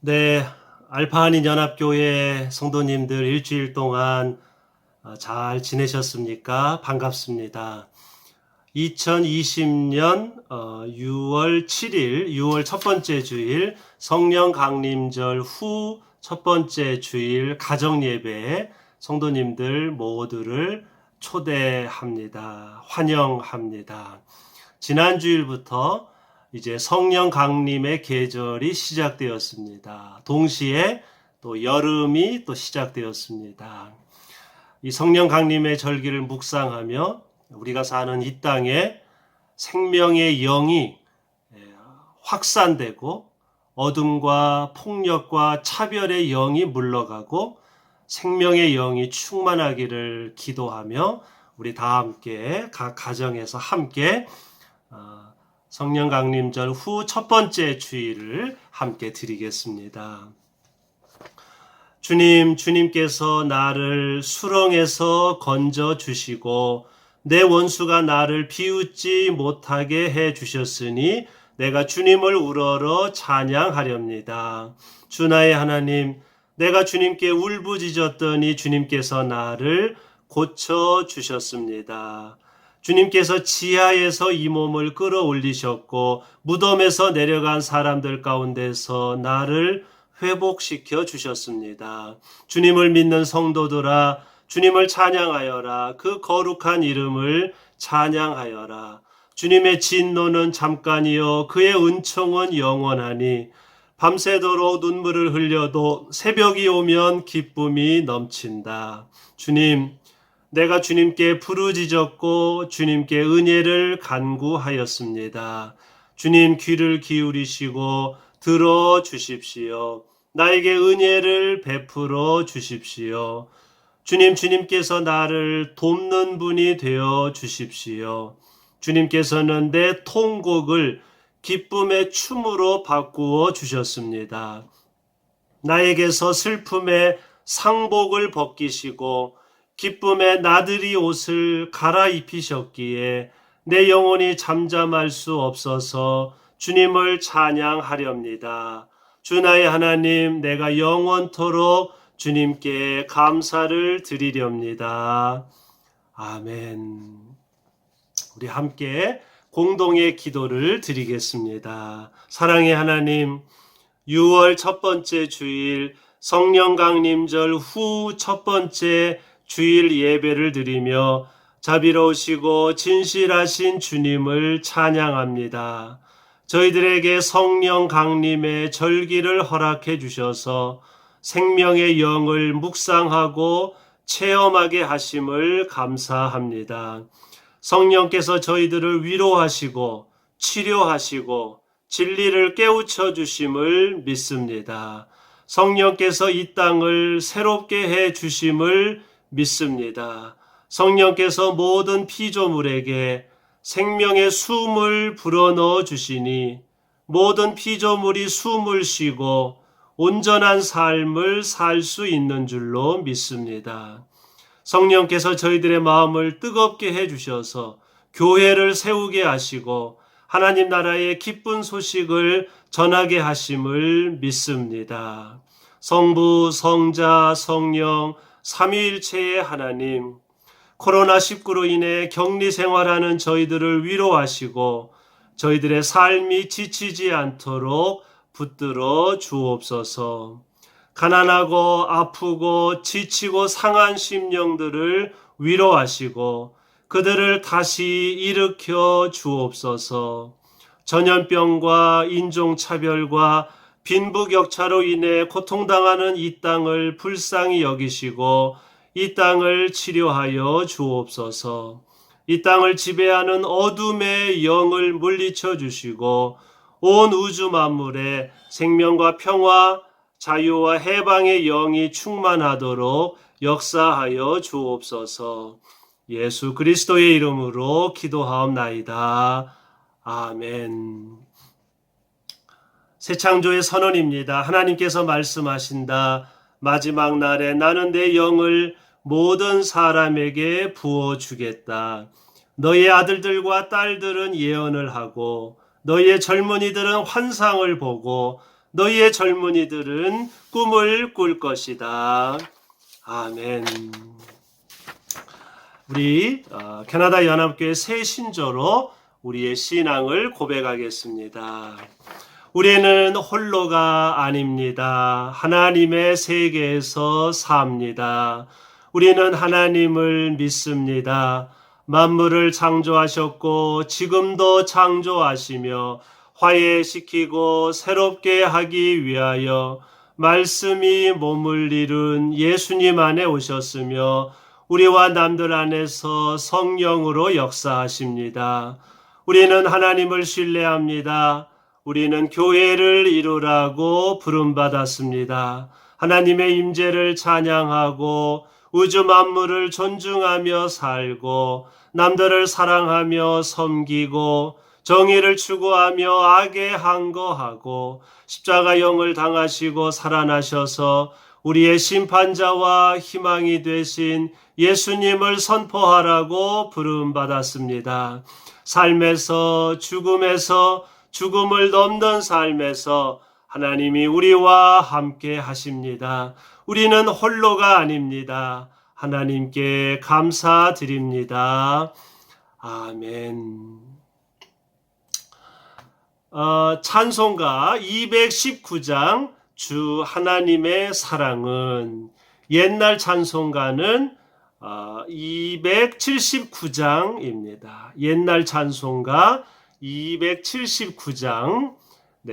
네, 알파한인 연합교회 성도님들 일주일 동안 잘 지내셨습니까? 반갑습니다. 2020년 6월 7일, 6월 첫 번째 주일 성령 강림절 후 첫 번째 주일 가정 예배에 성도님들 모두를 초대합니다. 환영합니다. 지난 주일부터 이제 성령 강림의 계절이 시작되었습니다. 동시에 또 여름이 또 시작되었습니다. 이 성령 강림의 절기를 묵상하며 우리가 사는 이 땅에 생명의 영이 확산되고 어둠과 폭력과 차별의 영이 물러가고 생명의 영이 충만하기를 기도하며 우리 다 함께 각 가정에서 함께 성령 강림절 후 첫 번째 주일을 함께 드리겠습니다. 주님께서 나를 수렁에서 건져 주시고 내 원수가 나를 비웃지 못하게 해 주셨으니 내가 주님을 우러러 찬양하렵니다. 주 나의 하나님, 내가 주님께 울부짖었더니 주님께서 나를 고쳐 주셨습니다. 주님께서 지하에서 이 몸을 끌어올리셨고 무덤에서 내려간 사람들 가운데서 나를 회복시켜 주셨습니다. 주님을 믿는 성도들아, 주님을 찬양하여라. 그 거룩한 이름을 찬양하여라. 주님의 진노는 잠깐이요 그의 은총은 영원하니 밤새도록 눈물을 흘려도 새벽이 오면 기쁨이 넘친다. 주님, 내가 주님께 부르짖었고 주님께 은혜를 간구하였습니다. 주님 귀를 기울이시고 들어 주십시오. 나에게 은혜를 베풀어 주십시오. 주님께서 나를 돕는 분이 되어 주십시오. 주님께서는 내 통곡을 기쁨의 춤으로 바꾸어 주셨습니다. 나에게서 슬픔의 상복을 벗기시고 기쁨의 나들이 옷을 갈아입히셨기에 내 영혼이 잠잠할 수 없어서 주님을 찬양하렵니다. 주 나의 하나님, 내가 영원토록 주님께 감사를 드리렵니다. 아멘. 우리 함께 공동의 기도를 드리겠습니다. 사랑의 하나님, 6월 첫 번째 주일 성령 강림절 후 첫 번째 주일 예배를 드리며 자비로우시고 진실하신 주님을 찬양합니다. 저희들에게 성령 강림의 절기를 허락해 주셔서 생명의 영을 묵상하고 체험하게 하심을 감사합니다. 성령께서 저희들을 위로하시고 치료하시고 진리를 깨우쳐 주심을 믿습니다. 성령께서 이 땅을 새롭게 해 주심을 믿습니다. 성령께서 모든 피조물에게 생명의 숨을 불어넣어 주시니 모든 피조물이 숨을 쉬고 온전한 삶을 살 수 있는 줄로 믿습니다. 성령께서 저희들의 마음을 뜨겁게 해주셔서 교회를 세우게 하시고 하나님 나라의 기쁜 소식을 전하게 하심을 믿습니다. 성부, 성자, 성령, 삼위일체의 하나님, 코로나19로 인해 격리 생활하는 저희들을 위로하시고 저희들의 삶이 지치지 않도록 붙들어 주옵소서. 가난하고 아프고 지치고 상한 심령들을 위로하시고 그들을 다시 일으켜 주옵소서. 전염병과 인종차별과 빈부격차로 인해 고통당하는 이 땅을 불쌍히 여기시고 이 땅을 치료하여 주옵소서. 이 땅을 지배하는 어둠의 영을 물리쳐 주시고 온 우주 만물에 생명과 평화, 자유와 해방의 영이 충만하도록 역사하여 주옵소서. 예수 그리스도의 이름으로 기도하옵나이다. 아멘. 새 창조의 선언입니다. 하나님께서 말씀하신다. 마지막 날에 나는 내 영을 모든 사람에게 부어주겠다. 너의 아들들과 딸들은 예언을 하고 너희의 젊은이들은 환상을 보고 너희의 젊은이들은 꿈을 꿀 것이다. 아멘. 우리 캐나다 연합교회 새 신조로 우리의 신앙을 고백하겠습니다. 우리는 홀로가 아닙니다. 하나님의 세계에서 삽니다. 우리는 하나님을 믿습니다. 만물을 창조하셨고 지금도 창조하시며 화해시키고 새롭게 하기 위하여 말씀이 몸을 이룬 예수님 안에 오셨으며 우리와 남들 안에서 성령으로 역사하십니다. 우리는 하나님을 신뢰합니다. 우리는 교회를 이루라고 부름받았습니다. 하나님의 임재를 찬양하고 우주 만물을 존중하며 살고 남들을 사랑하며 섬기고 정의를 추구하며 악에 항거하고 십자가형을 당하시고 살아나셔서 우리의 심판자와 희망이 되신 예수님을 선포하라고 부름받았습니다. 삶에서 죽음에서 죽음을 넘는 삶에서 하나님이 우리와 함께 하십니다. 우리는 홀로가 아닙니다. 하나님께 감사드립니다. 아멘. 찬송가 219장 주 하나님의 사랑은, 옛날 찬송가는 279장입니다. 옛날 찬송가 279장,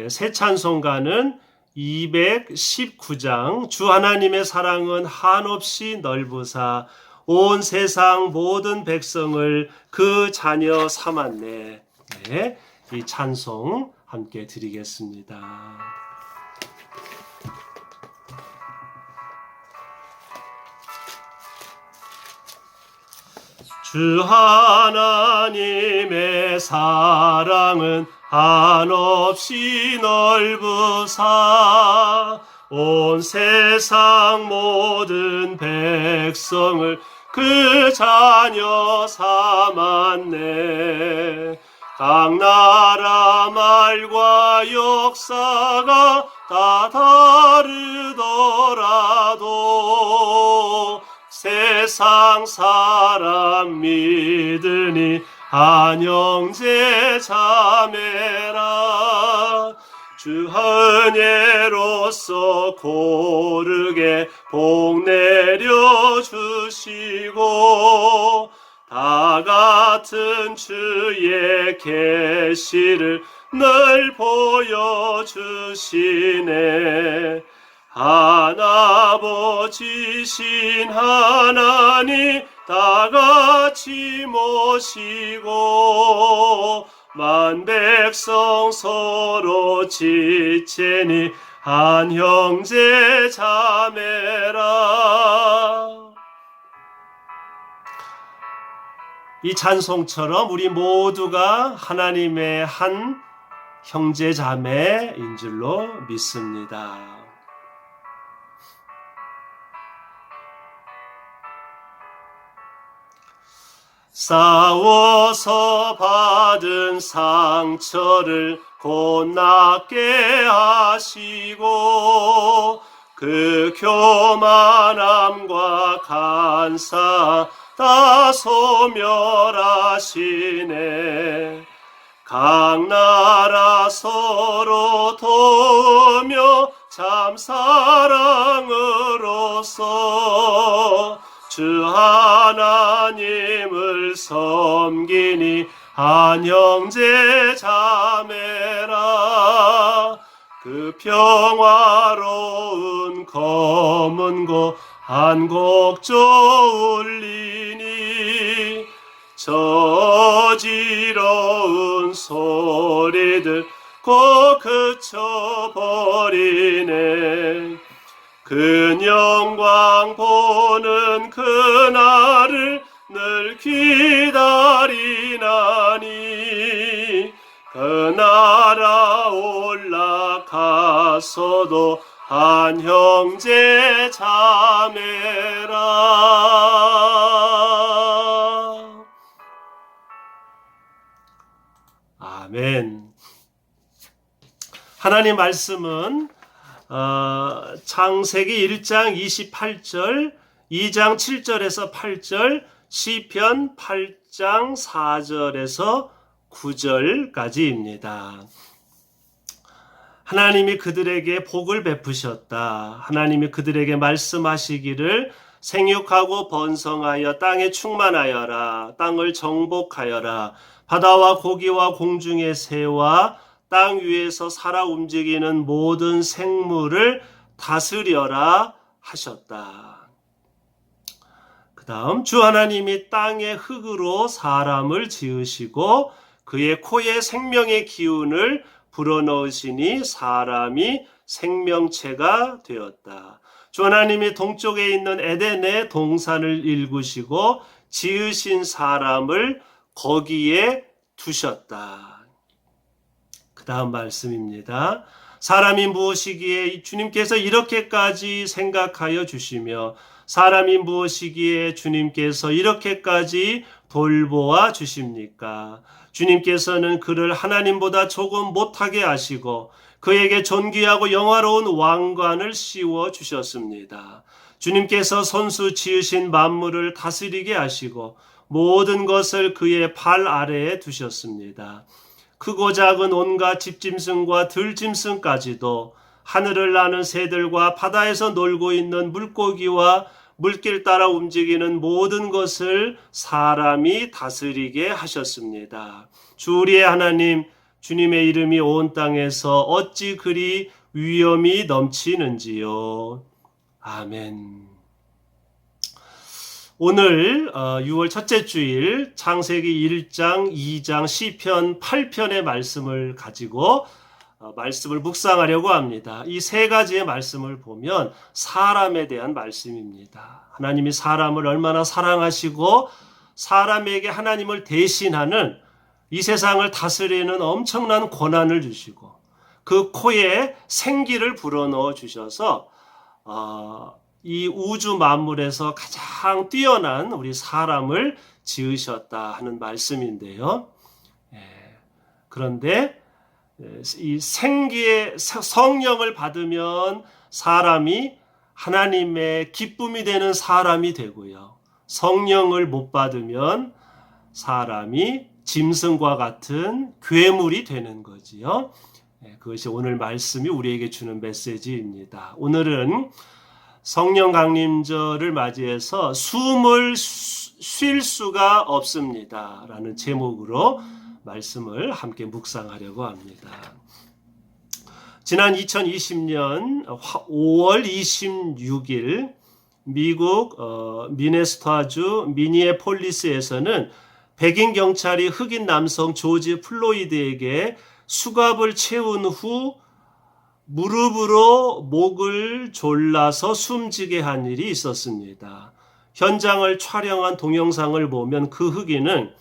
새 찬송가는 219장. 주 하나님의 사랑은 한없이 넓으사 온 세상 모든 백성을 그 자녀 삼았네. 네, 이 찬송 함께 드리겠습니다. 주 하나님의 사랑은 한없이 넓으사 온 세상 모든 백성을 그 자녀 삼았네. 각 나라 말과 역사가 다 다르더라도 세상 사람 믿으니 한 형제 자매라. 주 은혜로서 고르게 복 내려 주시고 다 같은 주의 계시를 늘 보여주시네. 하나버지신 하나님 다 같이 모시고 만 백성 서로 지체니 한 형제 자매라. 이 찬송처럼 우리 모두가 하나님의 한 형제 자매인 줄로 믿습니다. 싸워서 받은 상처를 곧 낫게 하시고 그 교만함과 간사 다 소멸하시네. 각 나라 서로 도우며 참 사랑으로서 주 하나님을 섬기니 한 형제 자매라. 그 평화로운 검은 곳 한 곡조 울리니 저지러운 소리들 곧 그쳐버리네. 그 영광 보는 그날을 늘 기다리나니 그 나라 올라가서도 한 형제 자매라. 아멘. 하나님 말씀은 창세기 1장 28절, 2장 7절에서 8절, 시편 8장 4절에서 9절까지입니다. 하나님이 그들에게 복을 베푸셨다. 하나님이 그들에게 말씀하시기를 생육하고 번성하여 땅에 충만하여라. 땅을 정복하여라. 바다와 고기와 공중의 새와 땅 위에서 살아 움직이는 모든 생물을 다스려라 하셨다. 그 다음 주 하나님이 땅의 흙으로 사람을 지으시고 그의 코에 생명의 기운을 불어넣으시니 사람이 생명체가 되었다. 주 하나님이 동쪽에 있는 에덴의 동산을 일구시고 지으신 사람을 거기에 두셨다. 그 다음 말씀입니다. 사람이 무엇이기에 주님께서 이렇게까지 생각하여 주시며 사람이 무엇이기에 주님께서 이렇게까지 돌보아 주십니까? 주님께서는 그를 하나님보다 조금 못하게 하시고 그에게 존귀하고 영화로운 왕관을 씌워 주셨습니다. 주님께서 손수 지으신 만물을 다스리게 하시고 모든 것을 그의 발 아래에 두셨습니다. 크고 작은 온갖 집짐승과 들짐승까지도 하늘을 나는 새들과 바다에서 놀고 있는 물고기와 물길 따라 움직이는 모든 것을 사람이 다스리게 하셨습니다. 주 우리의 하나님, 주님의 이름이 온 땅에서 어찌 그리 위엄이 넘치는지요. 아멘. 오늘 6월 첫째 주일 창세기 1장, 2장, 시편 8편의 말씀을 가지고 말씀을 묵상하려고 합니다. 이 세 가지의 말씀을 보면 사람에 대한 말씀입니다. 하나님이 사람을 얼마나 사랑하시고 사람에게 하나님을 대신하는 이 세상을 다스리는 엄청난 권한을 주시고 그 코에 생기를 불어넣어 주셔서 이 우주 만물에서 가장 뛰어난 우리 사람을 지으셨다 하는 말씀인데요. 그런데 이 생기의 성령을 받으면 사람이 하나님의 기쁨이 되는 사람이 되고요. 성령을 못 받으면 사람이 짐승과 같은 괴물이 되는 거지요. 그것이 오늘 말씀이 우리에게 주는 메시지입니다. 오늘은 성령 강림절을 맞이해서 숨을 쉴 수가 없습니다 라는 제목으로 말씀을 함께 묵상하려고 합니다. 지난 2020년 5월 26일 미국 미네소타주 미니애폴리스에서는 백인 경찰이 흑인 남성 조지 플로이드에게 수갑을 채운 후 무릎으로 목을 졸라서 숨지게 한 일이 있었습니다. 현장을 촬영한 동영상을 보면 그 흑인은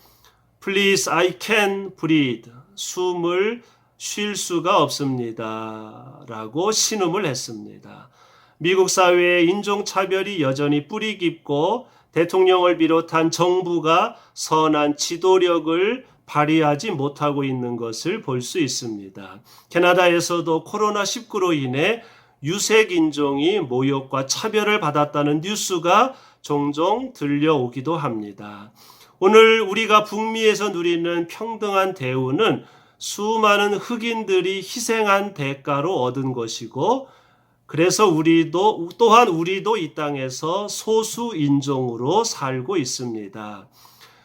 Please, I can't breathe. 숨을 쉴 수가 없습니다. 라고 신음을 했습니다. 미국 사회의 인종차별이 여전히 뿌리 깊고 대통령을 비롯한 정부가 선한 지도력을 발휘하지 못하고 있는 것을 볼 수 있습니다. 캐나다에서도 코로나19로 인해 유색 인종이 모욕과 차별을 받았다는 뉴스가 종종 들려오기도 합니다. 오늘 우리가 북미에서 누리는 평등한 대우는 수많은 흑인들이 희생한 대가로 얻은 것이고 그래서 또한 우리도 이 땅에서 소수 인종으로 살고 있습니다.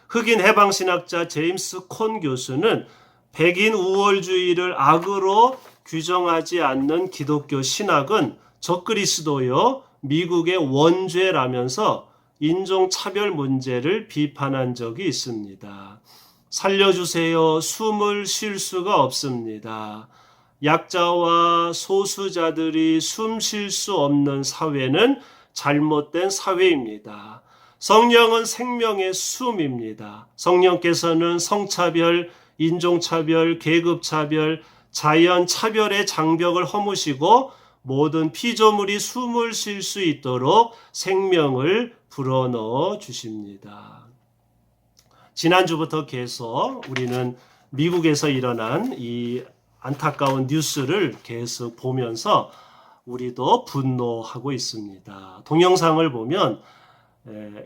흑인 해방신학자 제임스 콘 교수는 백인 우월주의를 악으로 규정하지 않는 기독교 신학은 적그리스도요 미국의 원죄라면서 인종차별 문제를 비판한 적이 있습니다. 살려주세요. 숨을 쉴 수가 없습니다. 약자와 소수자들이 숨 쉴 수 없는 사회는 잘못된 사회입니다. 성령은 생명의 숨입니다. 성령께서는 성차별, 인종차별, 계급차별, 자연차별의 장벽을 허무시고 모든 피조물이 숨을 쉴 수 있도록 생명을 불어넣어 주십니다. 지난주부터 계속 우리는 미국에서 일어난 이 안타까운 뉴스를 계속 보면서 우리도 분노하고 있습니다. 동영상을 보면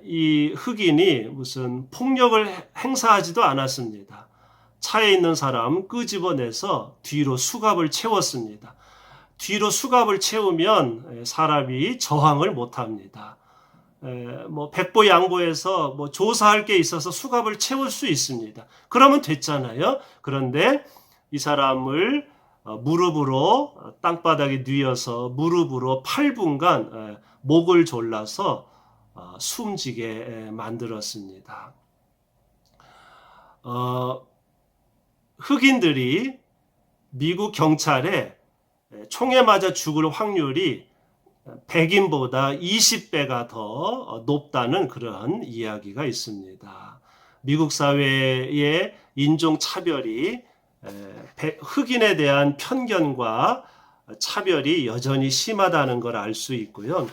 이 흑인이 무슨 폭력을 행사하지도 않았습니다. 차에 있는 사람 끄집어내서 뒤로 수갑을 채웠습니다. 뒤로 수갑을 채우면 사람이 저항을 못합니다. 뭐 백보양보해서 뭐 조사할 게 있어서 수갑을 채울 수 있습니다. 그러면 됐잖아요. 그런데 이 사람을 무릎으로 땅바닥에 뉘어서 무릎으로 8분간 목을 졸라서 숨지게 만들었습니다. 흑인들이 미국 경찰에 총에 맞아 죽을 확률이 백인보다 20배가 더 높다는 그런 이야기가 있습니다. 미국 사회의 인종차별이 흑인에 대한 편견과 차별이 여전히 심하다는 걸 알 수 있고요.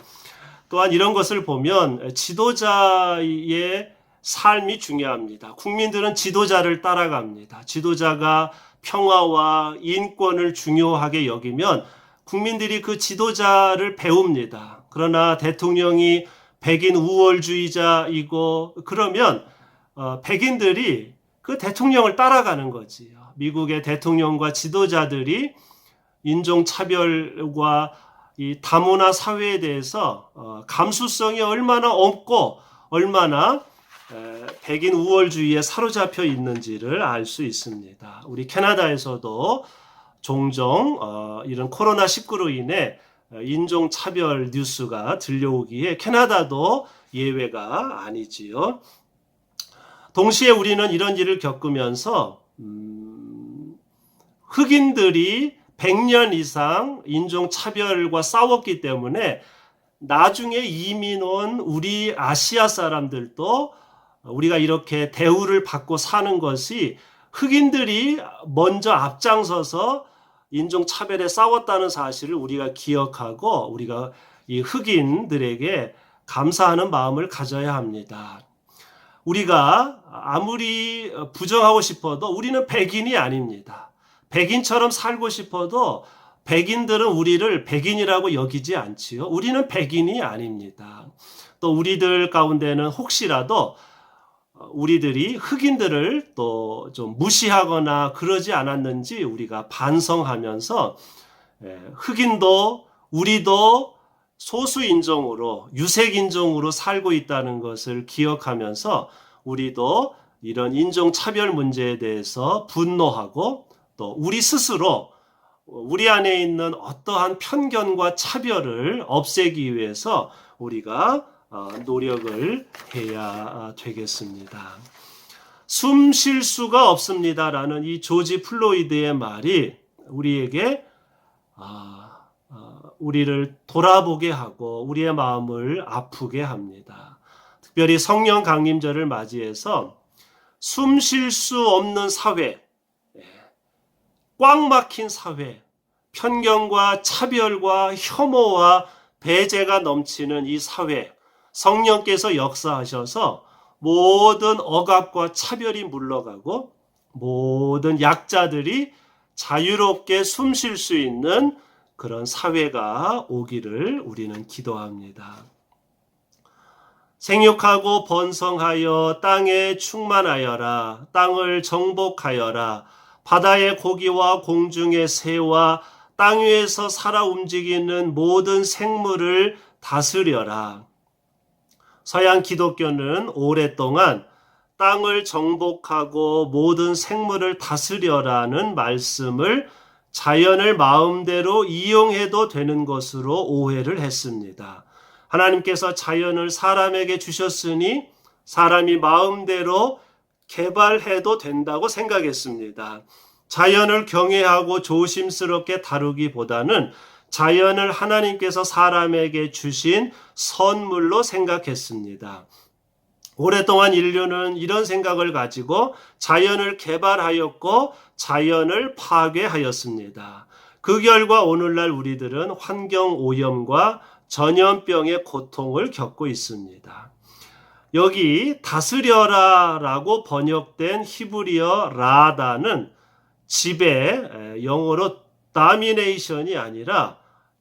또한 이런 것을 보면 지도자의 삶이 중요합니다. 국민들은 지도자를 따라갑니다. 지도자가 평화와 인권을 중요하게 여기면 국민들이 그 지도자를 배웁니다. 그러나 대통령이 백인 우월주의자이고 그러면 백인들이 그 대통령을 따라가는 거지요. 미국의 대통령과 지도자들이 인종차별과 이 다문화 사회에 대해서 감수성이 얼마나 없고 얼마나 백인 우월주의에 사로잡혀 있는지를 알 수 있습니다. 우리 캐나다에서도 종종 이런 코로나19로 인해 인종차별 뉴스가 들려오기에 캐나다도 예외가 아니지요. 동시에 우리는 이런 일을 겪으면서 흑인들이 100년 이상 인종차별과 싸웠기 때문에 나중에 이민 온 우리 아시아 사람들도 우리가 이렇게 대우를 받고 사는 것이 흑인들이 먼저 앞장서서 인종차별에 싸웠다는 사실을 우리가 기억하고 우리가 이 흑인들에게 감사하는 마음을 가져야 합니다. 우리가 아무리 부정하고 싶어도 우리는 백인이 아닙니다. 백인처럼 살고 싶어도 백인들은 우리를 백인이라고 여기지 않지요. 우리는 백인이 아닙니다. 또 우리들 가운데는 혹시라도 우리들이 흑인들을 또 좀 무시하거나 그러지 않았는지 우리가 반성하면서 흑인도 우리도 소수인종으로 유색인종으로 살고 있다는 것을 기억하면서 우리도 이런 인종차별 문제에 대해서 분노하고 또 우리 스스로 우리 안에 있는 어떠한 편견과 차별을 없애기 위해서 우리가 노력을 해야 되겠습니다. 숨 쉴 수가 없습니다라는 이 조지 플로이드의 말이 우리에게 우리를 돌아보게 하고 우리의 마음을 아프게 합니다. 특별히 성령 강림절을 맞이해서 숨 쉴 수 없는 사회, 꽉 막힌 사회, 편견과 차별과 혐오와 배제가 넘치는 이 사회, 성령께서 역사하셔서 모든 억압과 차별이 물러가고 모든 약자들이 자유롭게 숨 쉴 수 있는 그런 사회가 오기를 우리는 기도합니다. 생육하고 번성하여 땅에 충만하여라. 땅을 정복하여라. 바다의 고기와 공중의 새와 땅 위에서 살아 움직이는 모든 생물을 다스려라. 서양 기독교는 오랫동안 땅을 정복하고 모든 생물을 다스려라는 말씀을 자연을 마음대로 이용해도 되는 것으로 오해를 했습니다. 하나님께서 자연을 사람에게 주셨으니 사람이 마음대로 개발해도 된다고 생각했습니다. 자연을 경외하고 조심스럽게 다루기보다는 자연을 하나님께서 사람에게 주신 선물로 생각했습니다. 오랫동안 인류는 이런 생각을 가지고 자연을 개발하였고 자연을 파괴하였습니다. 그 결과 오늘날 우리들은 환경 오염과 전염병의 고통을 겪고 있습니다. 여기 다스려라 라고 번역된 히브리어 라다는 지배, 영어로 domination이 아니라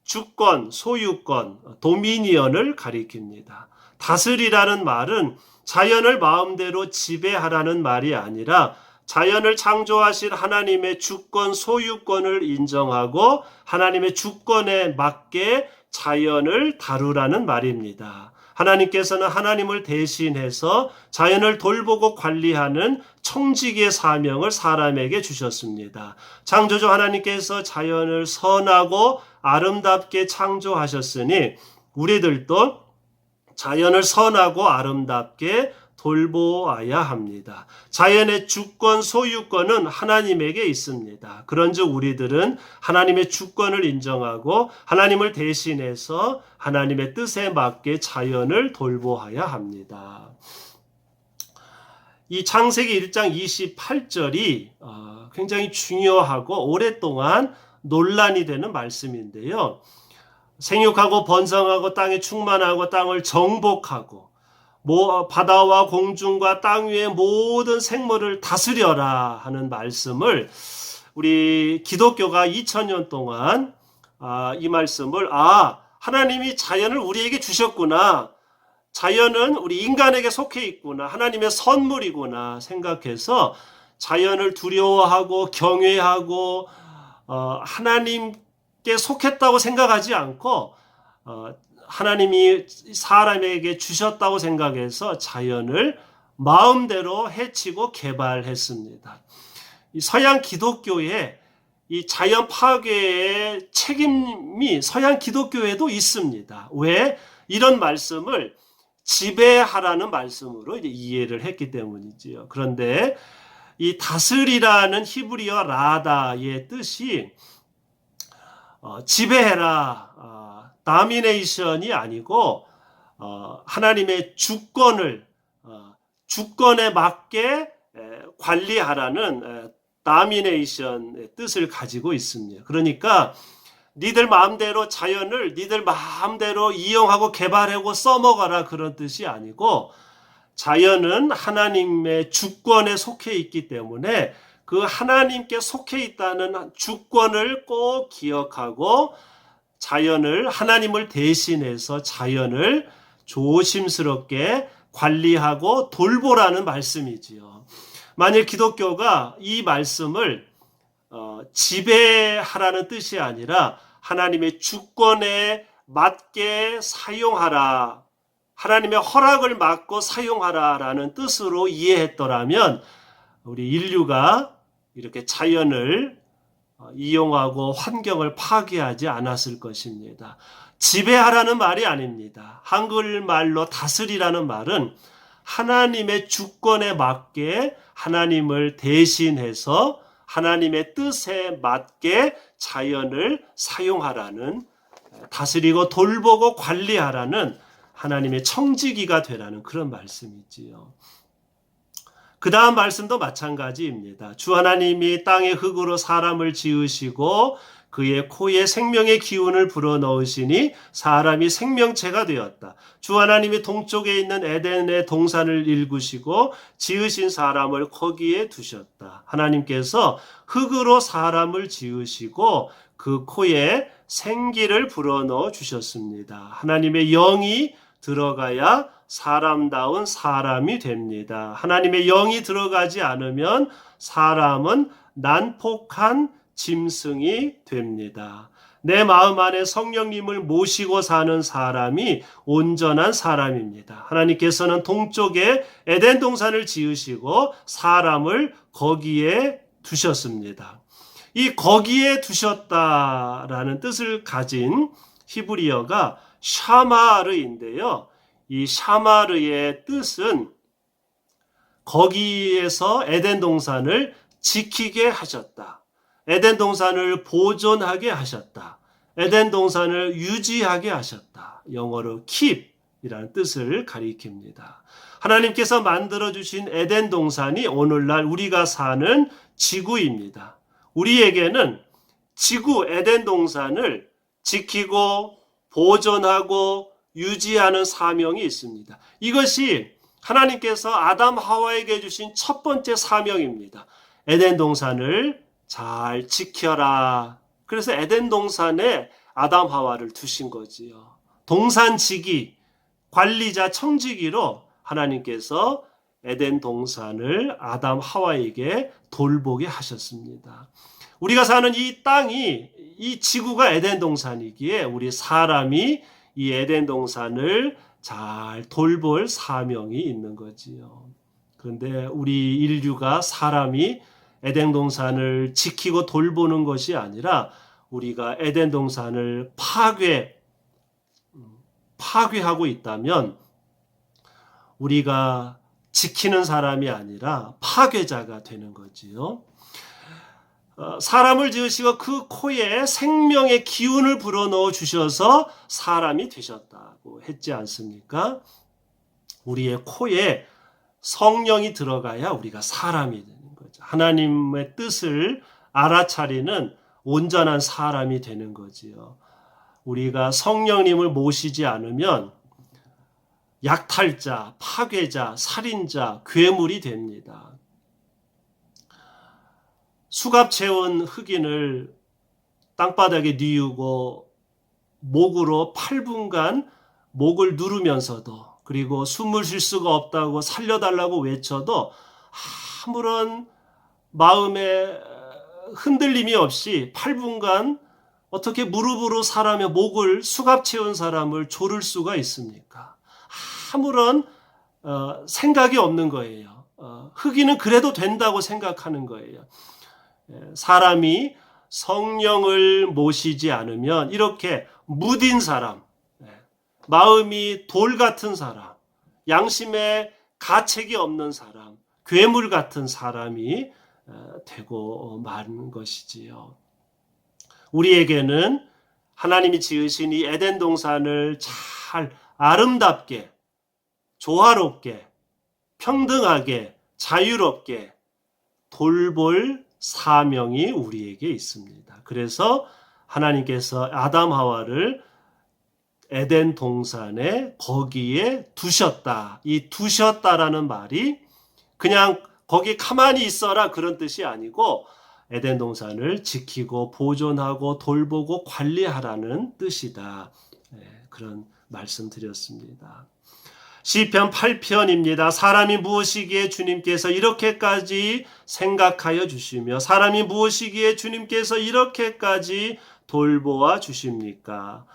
주권, 소유권, 도미니언을 가리킵니다. 다스리라는 말은 자연을 마음대로 지배하라는 말이 아니라 자연을 창조하신 하나님의 주권, 소유권을 인정하고 하나님의 주권에 맞게 자연을 다루라는 말입니다. 하나님께서는 하나님을 대신해서 자연을 돌보고 관리하는 청지기의 사명을 사람에게 주셨습니다. 창조주 하나님께서 자연을 선하고 아름답게 창조하셨으니 우리들도 자연을 선하고 아름답게 돌보아야 합니다. 자연의 주권, 소유권은 하나님에게 있습니다. 그런즉 우리들은 하나님의 주권을 인정하고 하나님을 대신해서 하나님의 뜻에 맞게 자연을 돌보아야 합니다. 이 창세기 1장 28절이 굉장히 중요하고 오랫동안 논란이 되는 말씀인데요. 생육하고 번성하고 땅에 충만하고 땅을 정복하고 바다와 공중과 땅 위의 모든 생물을 다스려라 하는 말씀을 우리 기독교가 2000년 동안 이 말씀을 하나님이 자연을 우리에게 주셨구나. 자연은 우리 인간에게 속해 있구나. 하나님의 선물이구나 생각해서 자연을 두려워하고 경외하고 하나님께 속했다고 생각하지 않고 하나님이 사람에게 주셨다고 생각해서 자연을 마음대로 해치고 개발했습니다. 이 서양 기독교의 이 자연 파괴의 책임이 서양 기독교에도 있습니다. 왜? 이런 말씀을 지배하라는 말씀으로 이제 이해를 했기 때문이지요. 그런데 이 다스리라는 히브리어 라다의 뜻이 지배해라, 다미네이션이 아니고 하나님의 주권에 맞게 관리하라는 다미네이션의 뜻을 가지고 있습니다. 그러니까 니들 마음대로 자연을 니들 마음대로 이용하고 개발하고 써먹어라 그런 뜻이 아니고 자연은 하나님의 주권에 속해 있기 때문에 그 하나님께 속해 있다는 주권을 꼭 기억하고 자연을 하나님을 대신해서 자연을 조심스럽게 관리하고 돌보라는 말씀이지요. 만일 기독교가 이 말씀을 지배하라는 뜻이 아니라 하나님의 주권에 맞게 사용하라, 하나님의 허락을 받고 사용하라라는 뜻으로 이해했더라면 우리 인류가 이렇게 자연을 이용하고 환경을 파괴하지 않았을 것입니다. 지배하라는 말이 아닙니다. 한글말로 다스리라는 말은 하나님의 주권에 맞게 하나님을 대신해서 하나님의 뜻에 맞게 자연을 사용하라는, 다스리고 돌보고 관리하라는 하나님의 청지기가 되라는 그런 말씀이지요. 그 다음 말씀도 마찬가지입니다. 주 하나님이 땅의 흙으로 사람을 지으시고 그의 코에 생명의 기운을 불어넣으시니 사람이 생명체가 되었다. 주 하나님이 동쪽에 있는 에덴의 동산을 일구시고 지으신 사람을 거기에 두셨다. 하나님께서 흙으로 사람을 지으시고 그 코에 생기를 불어넣어 주셨습니다. 하나님의 영이 들어가야 사람다운 사람이 됩니다. 하나님의 영이 들어가지 않으면 사람은 난폭한 짐승이 됩니다. 내 마음 안에 성령님을 모시고 사는 사람이 온전한 사람입니다. 하나님께서는 동쪽에 에덴 동산을 지으시고 사람을 거기에 두셨습니다. 이 거기에 두셨다라는 뜻을 가진 히브리어가 샤마르인데요. 이 샤마르의 뜻은 거기에서 에덴 동산을 지키게 하셨다. 에덴 동산을 보존하게 하셨다. 에덴 동산을 유지하게 하셨다. 영어로 keep이라는 뜻을 가리킵니다. 하나님께서 만들어주신 에덴 동산이 오늘날 우리가 사는 지구입니다. 우리에게는 지구 에덴 동산을 지키고 보존하고 유지하는 사명이 있습니다. 이것이 하나님께서 아담 하와에게 주신 첫 번째 사명입니다. 에덴 동산을 잘 지켜라. 그래서 에덴 동산에 아담 하와를 두신 거지요. 동산지기, 관리자 청지기로 하나님께서 에덴 동산을 아담 하와에게 돌보게 하셨습니다. 우리가 사는 이 땅이, 이 지구가 에덴 동산이기에 우리 사람이 이 에덴 동산을 잘 돌볼 사명이 있는 거지요. 그런데 우리 인류가, 사람이 에덴 동산을 지키고 돌보는 것이 아니라 우리가 에덴 동산을 파괴하고 있다면 우리가 지키는 사람이 아니라 파괴자가 되는 거지요. 사람을 지으시고 그 코에 생명의 기운을 불어넣어 주셔서 사람이 되셨다고 했지 않습니까? 우리의 코에 성령이 들어가야 우리가 사람이 되는 거죠. 하나님의 뜻을 알아차리는 온전한 사람이 되는 거지요. 우리가 성령님을 모시지 않으면 약탈자, 파괴자, 살인자, 괴물이 됩니다. 수갑 채운 흑인을 땅바닥에 뉘우고 목으로 8분간 목을 누르면서도, 그리고 숨을 쉴 수가 없다고 살려달라고 외쳐도 아무런 마음에 흔들림이 없이 8분간 어떻게 무릎으로 사람의 목을, 수갑 채운 사람을 조를 수가 있습니까? 아무런 생각이 없는 거예요. 흑인은 그래도 된다고 생각하는 거예요. 사람이 성령을 모시지 않으면 이렇게 무딘 사람, 마음이 돌 같은 사람, 양심에 가책이 없는 사람, 괴물 같은 사람이 되고 마는 것이지요. 우리에게는 하나님이 지으신 이 에덴 동산을 잘 아름답게, 조화롭게, 평등하게, 자유롭게 돌볼 사명이 우리에게 있습니다. 그래서 하나님께서 아담 하와를 에덴 동산에 거기에 두셨다. 이 두셨다라는 말이 그냥 거기 가만히 있어라 그런 뜻이 아니고 에덴 동산을 지키고 보존하고 돌보고 관리하라는 뜻이다. 그런 말씀 드렸습니다. 시편 8편입니다. 사람이 무엇이기에 주님께서 이렇게까지 생각하여 주시며 사람이 무엇이기에 주님께서 이렇게까지 돌보아 주십니까?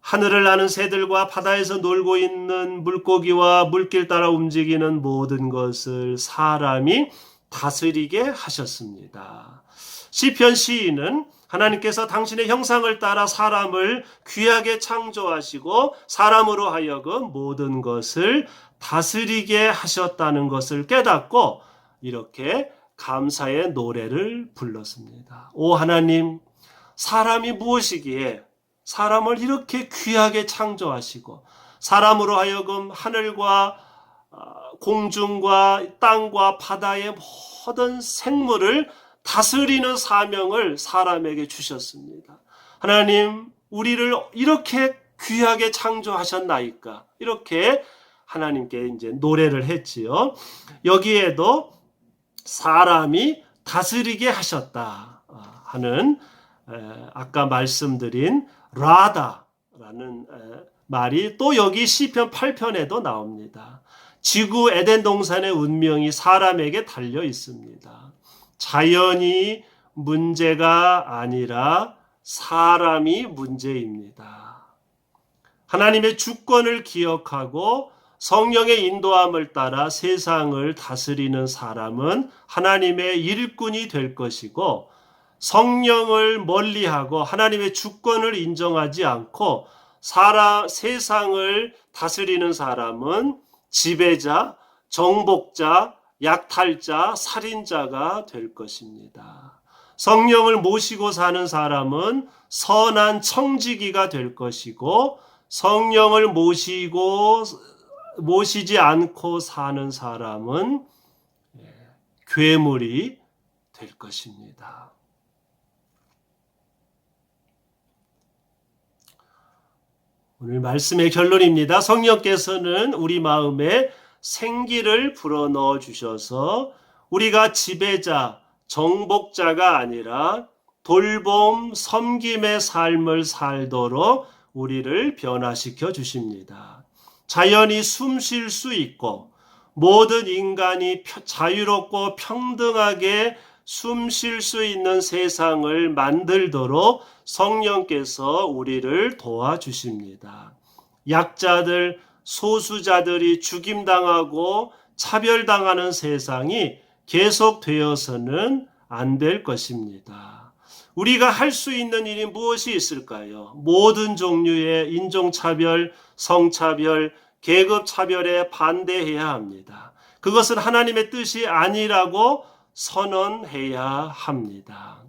하늘을 나는 새들과 바다에서 놀고 있는 물고기와 물길 따라 움직이는 모든 것을 사람이 다스리게 하셨습니다. 시편 시인은 하나님께서 당신의 형상을 따라 사람을 귀하게 창조하시고 사람으로 하여금 모든 것을 다스리게 하셨다는 것을 깨닫고 이렇게 감사의 노래를 불렀습니다. 오 하나님, 사람이 무엇이기에 사람을 이렇게 귀하게 창조하시고 사람으로 하여금 하늘과 공중과 땅과 바다의 모든 생물을 다스리는 사명을 사람에게 주셨습니다. 하나님, 우리를 이렇게 귀하게 창조하셨나이까? 이렇게 하나님께 이제 노래를 했지요. 여기에도 사람이 다스리게 하셨다 하는 아까 말씀드린 라다라는 말이 또 여기 시편 8편에도 나옵니다. 지구 에덴 동산의 운명이 사람에게 달려 있습니다. 자연이 문제가 아니라 사람이 문제입니다. 하나님의 주권을 기억하고 성령의 인도함을 따라 세상을 다스리는 사람은 하나님의 일꾼이 될 것이고, 성령을 멀리하고 하나님의 주권을 인정하지 않고 세상을 다스리는 사람은 지배자, 정복자, 약탈자, 살인자가 될 것입니다. 성령을 모시고 사는 사람은 선한 청지기가 될 것이고, 성령을 모시지 않고 사는 사람은 괴물이 될 것입니다. 오늘 말씀의 결론입니다. 성령께서는 우리 마음에 생기를 불어넣어 주셔서 우리가 지배자, 정복자가 아니라 돌봄, 섬김의 삶을 살도록 우리를 변화시켜 주십니다. 자연이 숨 쉴 수 있고 모든 인간이 자유롭고 평등하게 숨 쉴 수 있는 세상을 만들도록 성령께서 우리를 도와주십니다. 약자들, 소수자들이 죽임당하고 차별당하는 세상이 계속되어서는 안 될 것입니다. 우리가 할 수 있는 일이 무엇이 있을까요? 모든 종류의 인종차별, 성차별, 계급차별에 반대해야 합니다. 그것은 하나님의 뜻이 아니라고 선언해야 합니다.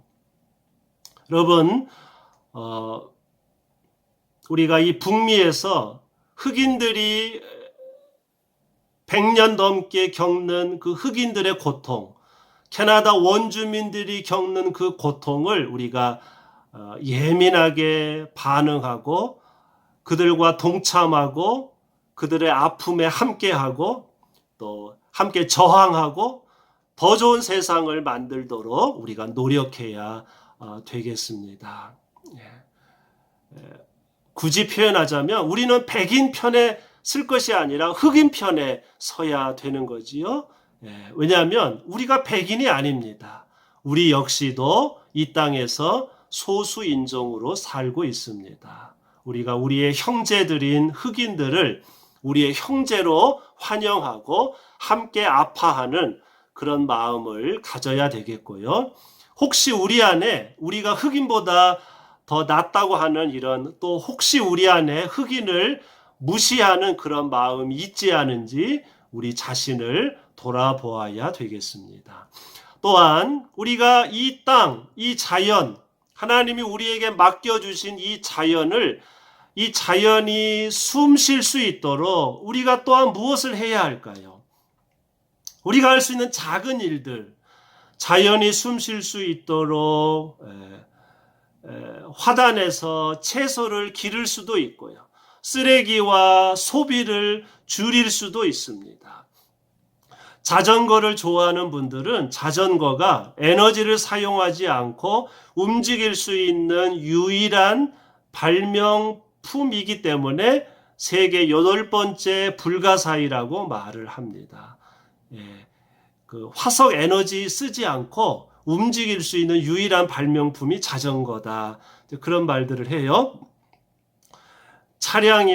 여러분, 우리가 이 북미에서 흑인들이 100년 넘게 겪는 그 흑인들의 고통, 캐나다 원주민들이 겪는 그 고통을 우리가 예민하게 반응하고 그들과 동참하고 그들의 아픔에 함께하고 또 함께 저항하고 더 좋은 세상을 만들도록 우리가 노력해야 되겠습니다. 굳이 표현하자면 우리는 백인 편에 쓸 것이 아니라 흑인 편에 서야 되는 거지요. 왜냐하면 우리가 백인이 아닙니다. 우리 역시도 이 땅에서 소수 인종으로 살고 있습니다. 우리가 우리의 형제들인 흑인들을 우리의 형제로 환영하고 함께 아파하는 그런 마음을 가져야 되겠고요. 혹시 우리 안에 우리가 흑인보다 더 낫다고 하는 이런 또 혹시 우리 안에 흑인을 무시하는 그런 마음이 있지 않은지 우리 자신을 돌아보아야 되겠습니다. 또한 우리가 이 땅, 이 자연, 하나님이 우리에게 맡겨주신 이 자연이 숨 쉴 수 있도록 우리가 또한 무엇을 해야 할까요? 우리가 할 수 있는 작은 일들, 자연이 숨 쉴 수 있도록 화단에서 채소를 기를 수도 있고요. 쓰레기와 소비를 줄일 수도 있습니다. 자전거를 좋아하는 분들은 자전거가 에너지를 사용하지 않고 움직일 수 있는 유일한 발명품이기 때문에 세계 8번째 불가사의라고 말을 합니다. 그 화석 에너지 쓰지 않고 움직일 수 있는 유일한 발명품이 자전거다. 그런 말들을 해요. 차량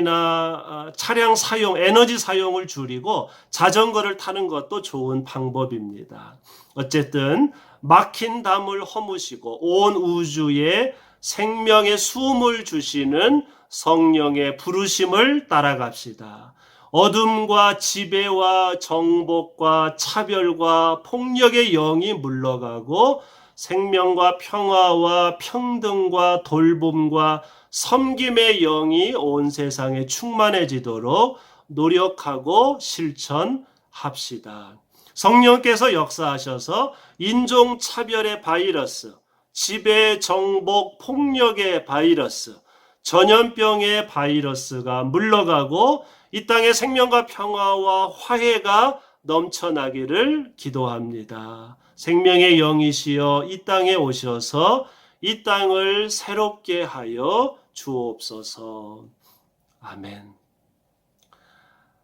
사용, 에너지 사용을 줄이고 자전거를 타는 것도 좋은 방법입니다. 어쨌든 막힌 담을 허무시고 온 우주에 생명의 숨을 주시는 성령의 부르심을 따라갑시다. 어둠과 지배와 정복과 차별과 폭력의 영이 물러가고 생명과 평화와 평등과 돌봄과 섬김의 영이 온 세상에 충만해지도록 노력하고 실천합시다. 성령께서 역사하셔서 인종차별의 바이러스, 지배, 정복, 폭력의 바이러스, 전염병의 바이러스가 물러가고 이 땅에 생명과 평화와 화해가 넘쳐나기를 기도합니다. 생명의 영이시여 이 땅에 오셔서 이 땅을 새롭게 하여 주옵소서. 아멘.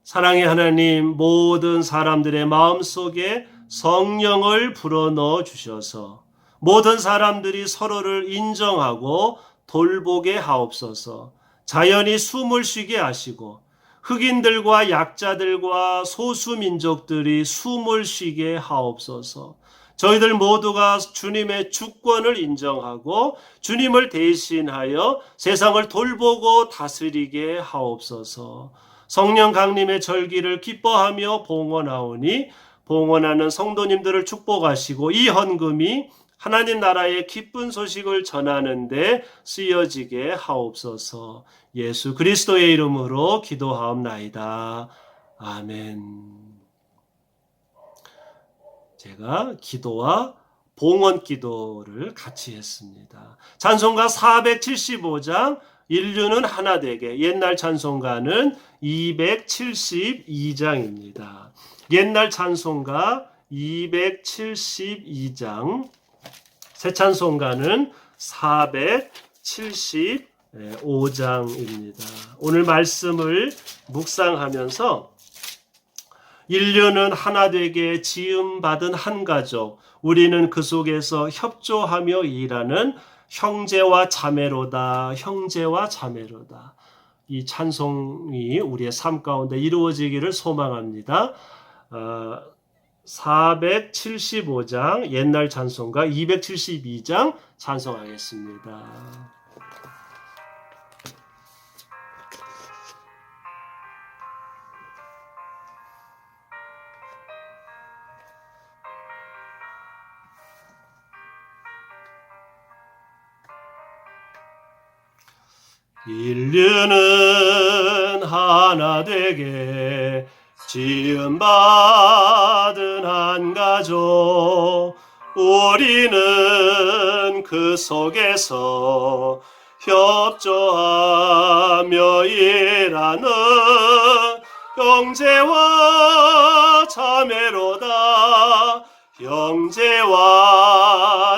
사랑의 하나님, 모든 사람들의 마음속에 성령을 불어넣어 주셔서 모든 사람들이 서로를 인정하고 돌보게 하옵소서. 자연이 숨을 쉬게 하시고 흑인들과 약자들과 소수민족들이 숨을 쉬게 하옵소서. 저희들 모두가 주님의 주권을 인정하고 주님을 대신하여 세상을 돌보고 다스리게 하옵소서. 성령 강림의 절기를 기뻐하며 봉헌하오니 봉헌하는 성도님들을 축복하시고 이 헌금이 하나님 나라의 기쁜 소식을 전하는 데 쓰여지게 하옵소서. 예수 그리스도의 이름으로 기도하옵나이다. 아멘. 제가 기도와 봉헌 기도를 같이 했습니다. 찬송가 475장 인류는 하나 되게, 옛날 찬송가는 272장입니다. 옛날 찬송가 272장, 새 찬송가는 475장입니다. 오늘 말씀을 묵상하면서 인류는 하나 되게 지음받은 한 가족, 우리는 그 속에서 협조하며 일하는 형제와 자매로다, 형제와 자매로다. 이 찬송이 우리의 삶 가운데 이루어지기를 소망합니다. 475장 옛날 찬송가 272장 찬송하겠습니다. 인류는 하나 되게 지음받은 한 가족, 우리는 그 속에서 협조하며 일하는 형제와 자매로다, 형제와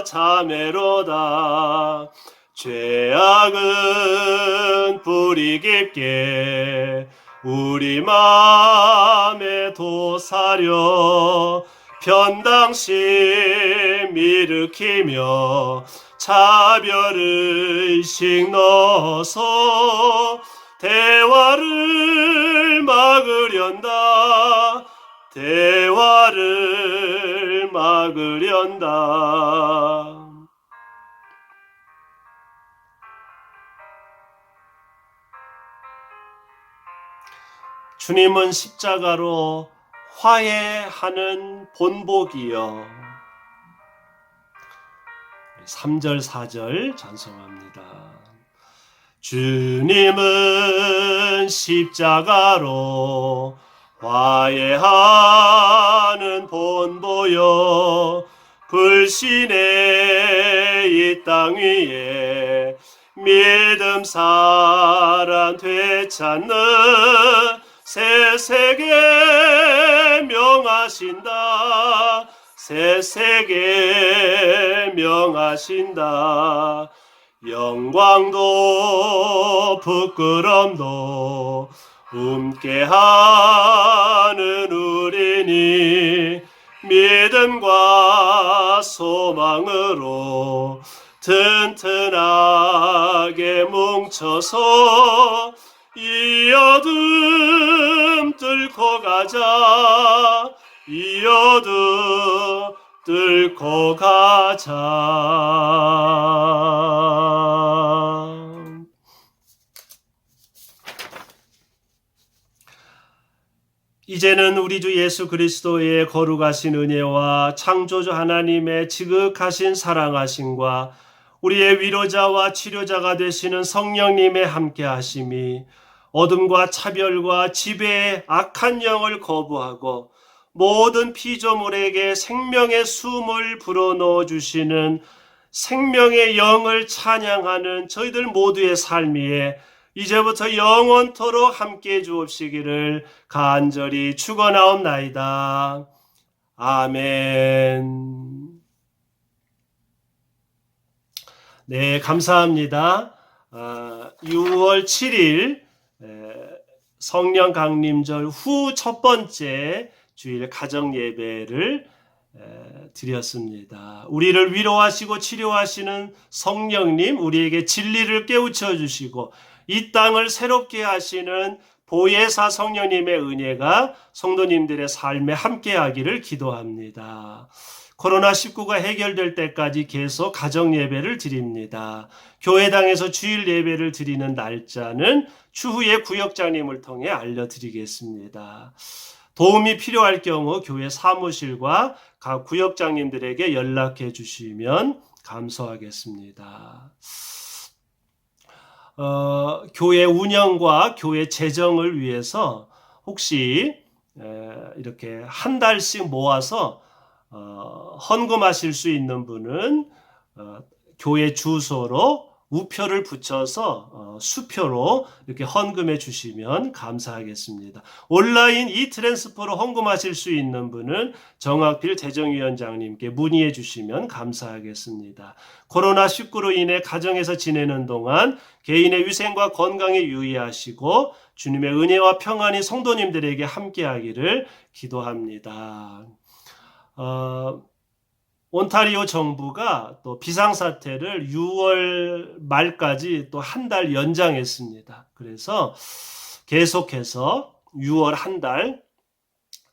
자매로다. 죄악은 뿌리 깊게 우리 맘에 도사려 편당심 일으키며 차별의식 넣어서 대화를 막으련다, 대화를 막으련다. 주님은 십자가로 화해하는 본복이요. 3절 4절 찬송합니다. 주님은 십자가로 화해하는 본보여 불신의 이 땅 위에 믿음 사랑 되찾는 새 세계 명하신다, 새 세계 명하신다. 영광도 부끄럼도 함께하는 우리니 믿음과 소망으로 튼튼하게 뭉쳐서 이 어둠 뚫고 가자, 이 어둠 뚫고 가자. 이제는 우리 주 예수 그리스도의 거룩하신 은혜와 창조주 하나님의 지극하신 사랑하심과 우리의 위로자와 치료자가 되시는 성령님의 함께하심이 어둠과 차별과 지배의 악한 영을 거부하고 모든 피조물에게 생명의 숨을 불어넣어 주시는 생명의 영을 찬양하는 저희들 모두의 삶 위에 이제부터 영원토록 함께해 주옵시기를 간절히 축원하옵나이다. 아멘. 네, 감사합니다. 6월 7일 성령 강림절 후 첫 번째 주일 가정 예배를 드렸습니다. 우리를 위로하시고 치료하시는 성령님, 우리에게 진리를 깨우쳐 주시고 이 땅을 새롭게 하시는 보혜사 성령님의 은혜가 성도님들의 삶에 함께하기를 기도합니다. 코로나19가 해결될 때까지 계속 가정 예배를 드립니다. 교회당에서 주일 예배를 드리는 날짜는 추후에 구역장님을 통해 알려드리겠습니다. 도움이 필요할 경우 교회 사무실과 각 구역장님들에게 연락해 주시면 감사하겠습니다. 교회 운영과 교회 재정을 위해서 혹시 이렇게 한 달씩 모아서 헌금하실 수 있는 분은 교회 주소로 우표를 붙여서 수표로 이렇게 헌금해 주시면 감사하겠습니다. 온라인 이트랜스퍼로 헌금하실 수 있는 분은 정학필 재정위원장님께 문의해 주시면 감사하겠습니다. 코로나19로 인해 가정에서 지내는 동안 개인의 위생과 건강에 유의하시고 주님의 은혜와 평안이 성도님들에게 함께하기를 기도합니다. 온타리오 정부가 또 비상사태를 6월 말까지 또 한 달 연장했습니다. 그래서 계속해서 6월 한 달,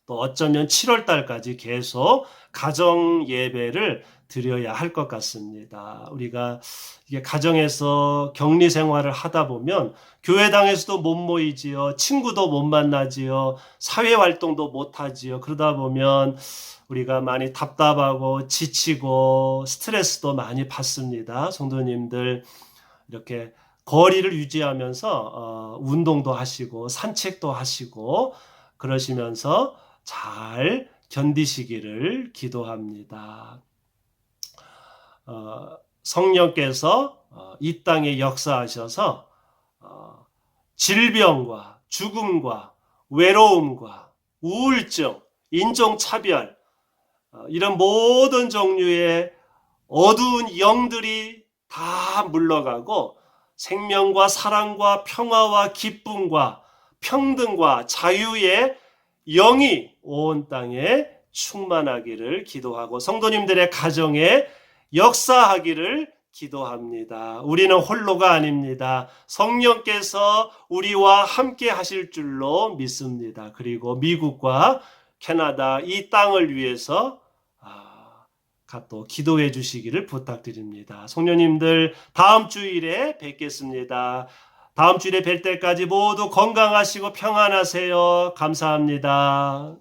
또 어쩌면 7월 달까지 계속 가정 예배를 드려야 할 것 같습니다. 우리가 이게 가정에서 격리 생활을 하다 보면 교회당에서도 못 모이지요. 친구도 못 만나지요. 사회 활동도 못 하지요. 그러다 보면 우리가 많이 답답하고 지치고 스트레스도 많이 받습니다. 성도님들 이렇게 거리를 유지하면서 운동도 하시고 산책도 하시고 그러시면서 잘 견디시기를 기도합니다. 성령께서 이 땅에 역사하셔서 질병과 죽음과 외로움과 우울증, 인종차별 이런 모든 종류의 어두운 영들이 다 물러가고 생명과 사랑과 평화와 기쁨과 평등과 자유의 영이 온 땅에 충만하기를 기도하고 성도님들의 가정에 역사하기를 기도합니다. 우리는 홀로가 아닙니다. 성령께서 우리와 함께 하실 줄로 믿습니다. 그리고 미국과 캐나다 이 땅을 위해서 또 기도해 주시기를 부탁드립니다. 성도님들 다음 주일에 뵙겠습니다. 다음 주일에 뵐 때까지 모두 건강하시고 평안하세요. 감사합니다.